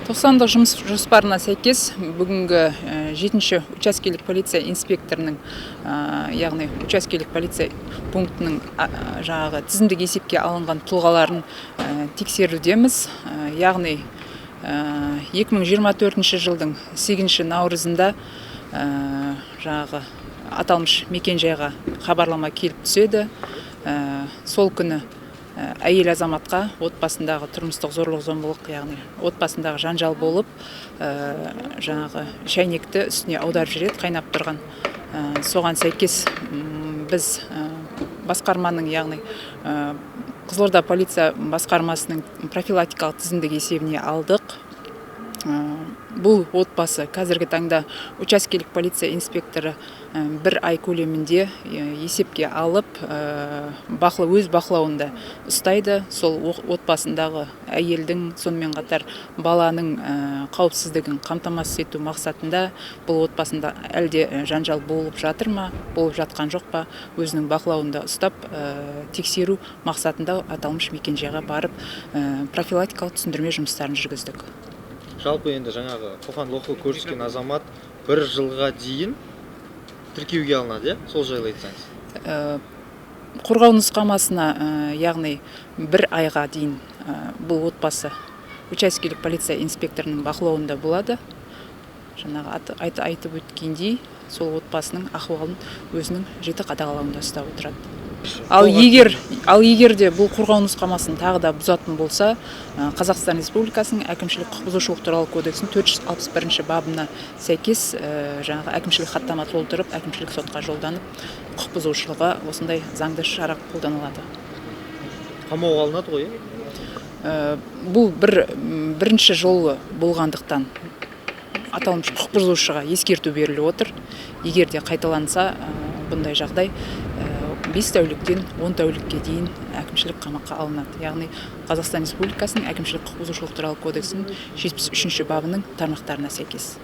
90-дық жұмыс жоспарына сәйкес бүгінгі 7-ші учаскелік полиция инспекторының, яғни учаскелік полиция пунктінің жаңағы тізімдік есепке алынған тұлғаларын тексерудеміз. Яғни 2024 жылдың 8 наурызында жаңағы аталмыш мекенжайға хабарлама келіп түседі. Сол күні әйел азаматқа отбасындағы тұрмыстық зорлық-зомбылық, яғни отбасындағы жанжал болып, жаңағы шәйнекті үстіне аударып жүреді, қайнап тұрған. Соған сәйкес біз басқарманың, яғни Қызылорда полиция басқармасының профилактикалық тізімдік есебіне алдық. Бұл отбасы қазіргі таңда учаскелік полиция инспекторы 1 ай көлемінде есепке алып, өз бақылауында ұстайды. Сол отбасындағы әйелдің, сонымен қатар баланың қауіпсіздігін қамтамасыз ету мақсатында бұл отбасында әлде жанжал болып жатыр ма, болып жатқан жоқ па, өзінің бақылауында ұстап, тексеру мақсатында аталмыш мекенжайға барып, профилактикалық түсіндірме жұмыстарын жүргіздік. Жалпы енді жаңағы қоқан-лоққы көрсеткен азамат 1 жылға дейін тіркеуге алынады, сол жайлы айтсаңыз. Қорғау нұсқамасына, яғни 1 айға дейін бұл отбасы учаскелік полиция инспекторының бақылауында болады. Жаңағы айтып өткендей, сол отбасының ахуалын өзінің жіті қадағалауында ұстап отырады. Ал егер де бұл қорғау нұсқамасын тағы да бұзатын болса, Қазақстан Республикасының әкімшілік құқық бұзушылық туралы кодексінің 461 бабына сәйкес жаңағы әкімшілік хаттама толтырып, әкімшілік сотқа жолданып, құқық бұзушылығы осындай заңды шара қолданылады. Қамауға алынады ғой? Бұл бірінші жолы болғандықтан аталмыш құқық бұзушыға ескерту беріліп отыр. Егер де қайталанса, бұндай жағдай 5 тәуліктен 10 тәулікке дейін әкімшілік қамаққа алынады. Яғни Қазақстан Республикасының әкімшілік құқық бұзушылық туралы кодексінің 73 бабының тармақтарына сәйкес.